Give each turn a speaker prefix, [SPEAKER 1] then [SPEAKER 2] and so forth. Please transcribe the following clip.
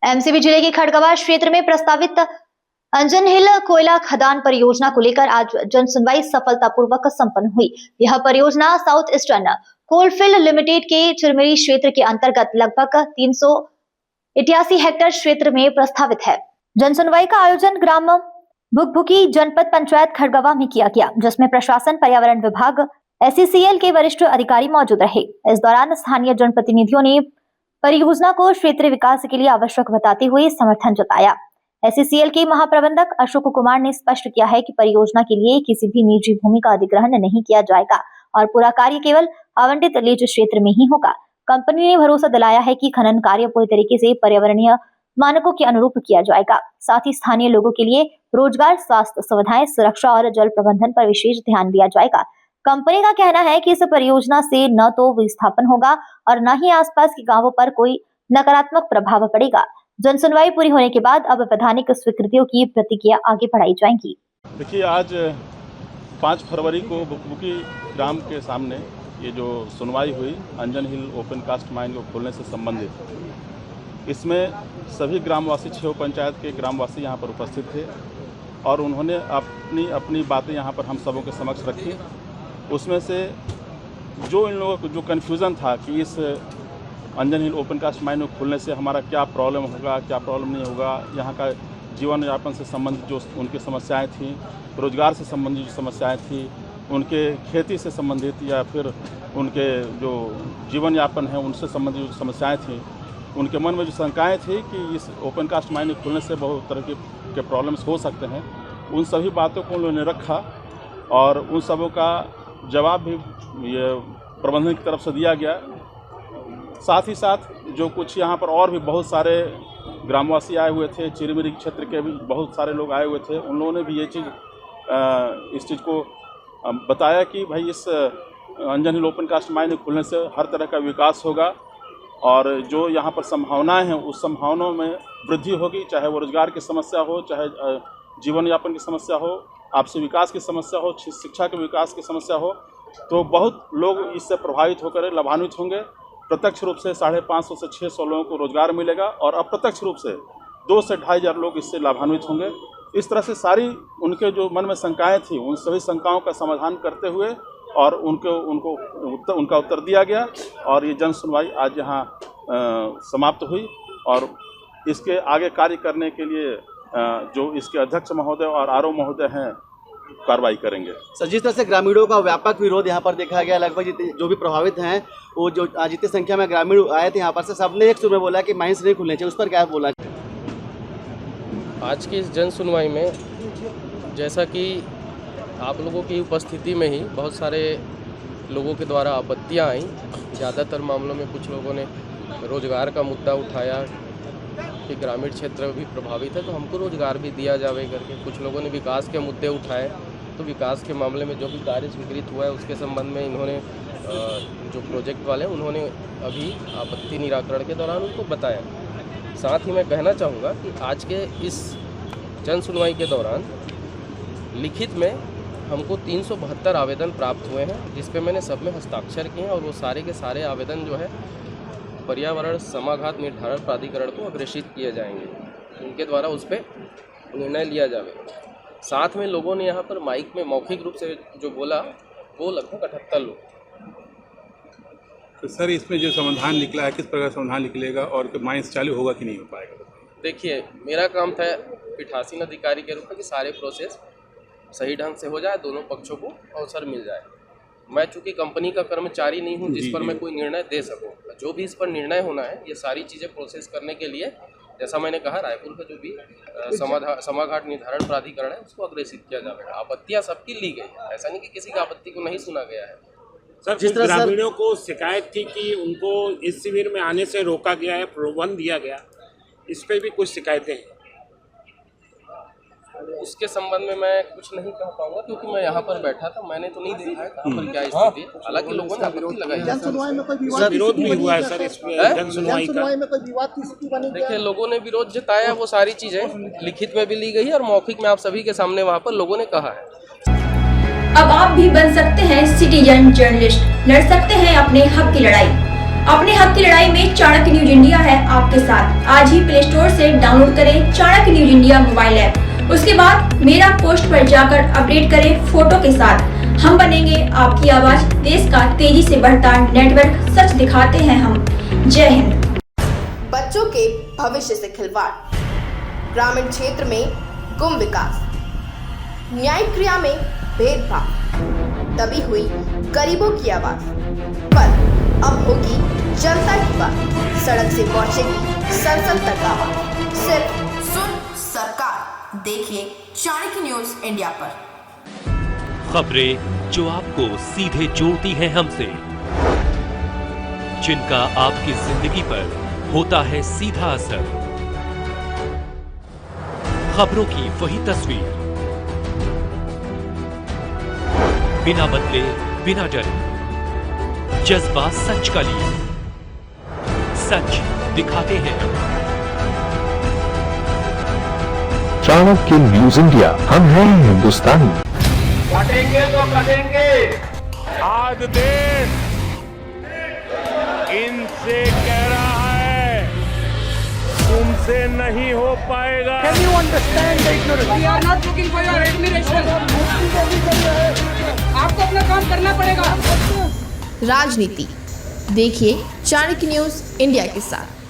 [SPEAKER 1] MCB जिले के खड़गवार क्षेत्र में प्रस्तावित अंजन हिल कोयला खदान परियोजना को लेकर आज जन सुनवाई सफलतापूर्वक संपन्न हुई। यह परियोजना साउथ ईस्टर्न कोलफील्ड लिमिटेड के चिरमिरी क्षेत्र के अंतर्गत लगभग 388 हेक्टेयर क्षेत्र में प्रस्तावित है। जन सुनवाई का आयोजन ग्राम भुकभुकी जनपद पंचायत खड़गवा में किया गया, जिसमें प्रशासन, पर्यावरण विभाग, SCCL के वरिष्ठ अधिकारी मौजूद रहे। इस दौरान स्थानीय जनप्रतिनिधियों ने परियोजना को क्षेत्रीय विकास के लिए आवश्यक बताते हुए समर्थन जताया। SCCL के महाप्रबंधक अशोक कुमार ने स्पष्ट किया है कि परियोजना के लिए किसी भी निजी भूमि का अधिग्रहण नहीं किया जाएगा और पूरा कार्य केवल आवंटित लीज क्षेत्र में ही होगा। कंपनी ने भरोसा दिलाया है कि खनन कार्य पूरी तरीके से पर्यावरणीय मानकों के अनुरूप किया जाएगा। साथ ही स्थानीय लोगों के लिए रोजगार, स्वास्थ्य सुविधाएं, सुरक्षा और जल प्रबंधन पर विशेष ध्यान दिया जाएगा। कंपनी का कहना है कि इस परियोजना से न तो विस्थापन होगा और न ही आसपास के गांवों पर कोई नकारात्मक प्रभाव पड़ेगा। जन सुनवाई पूरी होने के बाद अब वैधानिक स्वीकृतियों की प्रक्रिया आगे बढ़ाई जाएगी।
[SPEAKER 2] देखिए, आज 5 फरवरी को भुकभुकी ग्राम के सामने ये जो सुनवाई हुई अंजन हिल ओपन कास्ट माइन को खोलने से संबंधित, इसमें सभी ग्रामवासी, 6 पंचायत के ग्रामवासी यहाँ पर उपस्थित थे और उन्होंने अपनी बातें यहाँ पर हम सबों के समक्ष रखी। उसमें से जो इन लोगों को जो कन्फ्यूज़न था कि इस अंजन हिल ओपन कास्ट माइन को खोलने से हमारा क्या प्रॉब्लम होगा, क्या प्रॉब्लम नहीं होगा, यहाँ का जीवन यापन से संबंधित जो उनकी समस्याएं थीं, रोजगार से संबंधित जो समस्याएं थीं, उनके खेती से संबंधित या फिर उनके जो जीवन यापन है उनसे संबंधित जो समस्याएं थीं, उनके मन में जो शंकाएँ थी कि इस ओपन कास्ट माइन को खोलने से बहुत तरह के प्रॉब्लम्स हो सकते हैं, उन सभी बातों को उन्होंने रखा और उन सबों का जवाब भी ये प्रबंधन की तरफ से दिया गया। साथ ही साथ जो कुछ यहाँ पर और भी बहुत सारे ग्रामवासी आए हुए थे, चिरमिरी क्षेत्र के भी बहुत सारे लोग आए हुए थे, उन लोगों ने भी ये चीज़ इस चीज़ को बताया कि भाई इस अंजन हिल ओपन कास्ट माइन खुलने से हर तरह का विकास होगा और जो यहाँ पर संभावनाएं हैं उस संभावनाओं में वृद्धि होगी, चाहे वो रोजगार की समस्या हो, चाहे जीवन यापन की समस्या हो, आपसी विकास की समस्या हो, शिक्षा के विकास की समस्या हो, तो बहुत लोग इससे प्रभावित होकर लाभान्वित होंगे। प्रत्यक्ष रूप से 550 से 600 लोगों को रोजगार मिलेगा और अप्रत्यक्ष रूप से 2 से 2,500 लोग इससे लाभान्वित होंगे। इस तरह से सारी उनके जो मन में शंकाएं थी उन सभी शंकाओं का समाधान करते हुए और उनका उत्तर दिया गया और ये जन सुनवाई आज यहाँ समाप्त हुई और इसके आगे कार्य करने के लिए जो इसके अध्यक्ष महोदय और आरओ महोदय हैं कार्रवाई करेंगे।
[SPEAKER 3] सर, जिस तरह से ग्रामीणों का व्यापक विरोध यहाँ पर देखा गया, लगभग जो भी प्रभावित हैं वो जो जितनी संख्या में ग्रामीण आए थे यहाँ पर से सबने एक सुर में बोला कि माइंस नहीं खुलने चाहिए, उस पर क्या बोला?
[SPEAKER 4] आज की इस जन सुनवाई में जैसा कि आप लोगों की उपस्थिति में ही बहुत सारे लोगों के द्वारा आपत्तियाँ आई। ज़्यादातर मामलों में कुछ लोगों ने रोजगार का मुद्दा उठाया कि ग्रामीण क्षेत्र भी प्रभावित है तो हमको रोजगार भी दिया जावे करके। कुछ लोगों ने विकास के मुद्दे उठाए तो विकास के मामले में जो भी कार्य स्वीकृत हुआ है उसके संबंध में इन्होंने जो प्रोजेक्ट वाले उन्होंने अभी आपत्ति निराकरण के दौरान उनको बताया। साथ ही मैं कहना चाहूँगा कि आज के इस जन सुनवाई के दौरान लिखित में हमको 372 आवेदन प्राप्त हुए हैं, जिस पे मैंने सब में हस्ताक्षर किए हैं और वो सारे के सारे आवेदन जो है पर्यावरण समाघात निर्धारण प्राधिकरण को अग्रेषित किए जाएंगे, उनके द्वारा उस पर निर्णय लिया जाएगा। साथ में लोगों ने यहाँ पर माइक में मौखिक रूप से जो बोला वो लगभग 78 लोग।
[SPEAKER 5] तो सर, इसमें जो समाधान निकला है किस प्रकार समाधान निकलेगा और माइंस चालू होगा कि नहीं हो पाएगा?
[SPEAKER 4] देखिए, मेरा काम था पीठासीन अधिकारी के रूप में कि सारे प्रोसेस सही ढंग से हो जाए, दोनों पक्षों को अवसर मिल जाए। मैं चूँकि कंपनी का कर्मचारी नहीं हूँ जिस पर मैं कोई निर्णय दे सकूँ, जो भी इस पर निर्णय होना है ये सारी चीज़ें प्रोसेस करने के लिए, जैसा मैंने कहा, रायपुर का जो भी समाघाट निर्धारण प्राधिकरण है उसको अग्रेषित किया जाएगा। आपत्तियाँ सबकी ली गई है, ऐसा नहीं कि किसी की आपत्ति को नहीं सुना गया है।
[SPEAKER 6] सर, जिस तरह ग्रामीणों को शिकायत थी कि उनको इस शिविर में आने से रोका गया है, प्रलोभन दिया गया, इस पर भी कुछ शिकायतें हैं।
[SPEAKER 4] उसके संबंध में मैं कुछ नहीं कह पाऊंगा क्योंकि मैं यहाँ पर बैठा था, मैंने तो नहीं देखा है कहाँ पर क्या स्थिति है। हालांकि लोगों ने आपत्ति लगाई है।
[SPEAKER 6] सर, विरोध भी हुआ है सर इसमें जन सुनवाई का।
[SPEAKER 4] देखिए, लोगों ने विरोध जताया, वो सारी चीजें लिखित में भी ली गई है और मौखिक में आप सभी के सामने वहाँ पर लोगों ने कहा है।
[SPEAKER 7] अब आप भी बन सकते हैं सिटीजन जर्नलिस्ट, लड़ सकते हैं अपने हक की लड़ाई। अपने हक की लड़ाई में चाणक्य न्यूज इंडिया है आपके साथ। आज ही प्ले स्टोर से डाउनलोड करें Chanakya news India mobile app. उसके बाद मेरा पोस्ट पर जाकर अपडेट करें फोटो के साथ। हम बनेंगे आपकी आवाज, देश का तेजी से बढ़ता नेटवर्क, सच दिखाते हैं हम। जय हिंद।
[SPEAKER 8] बच्चों के भविष्य से खिलवाड़, ग्रामीण क्षेत्र में गुम विकास, न्यायिक क्रिया में भेदभाव, दबी हुई गरीबों की आवाज, पर अब होगी जनता की बात। सड़क से पहुंचेगी संसद तक आवाज। सिर्फ सुन सरकार, देखिए चाणक्य न्यूज इंडिया पर।
[SPEAKER 9] खबरें जो आपको सीधे जोड़ती हैं हमसे, जिनका आपकी जिंदगी पर होता है सीधा असर। खबरों की वही तस्वीर, बिना बदले बिना डरे, जज्बा सच का लिए, सच दिखाते हैं।
[SPEAKER 10] चाणक्य न्यूज इंडिया, हम हैं हिंदुस्तानी।
[SPEAKER 11] कटेंगे तो कटेंगे।
[SPEAKER 6] आज देश इनसे कह रहा है तुमसे नहीं हो पाएगा।
[SPEAKER 11] Can you understand the ignorance? We are not looking for your admiration. आपको अपना काम करना पड़ेगा।
[SPEAKER 8] राजनीति देखिए चाणक्य न्यूज इंडिया के साथ।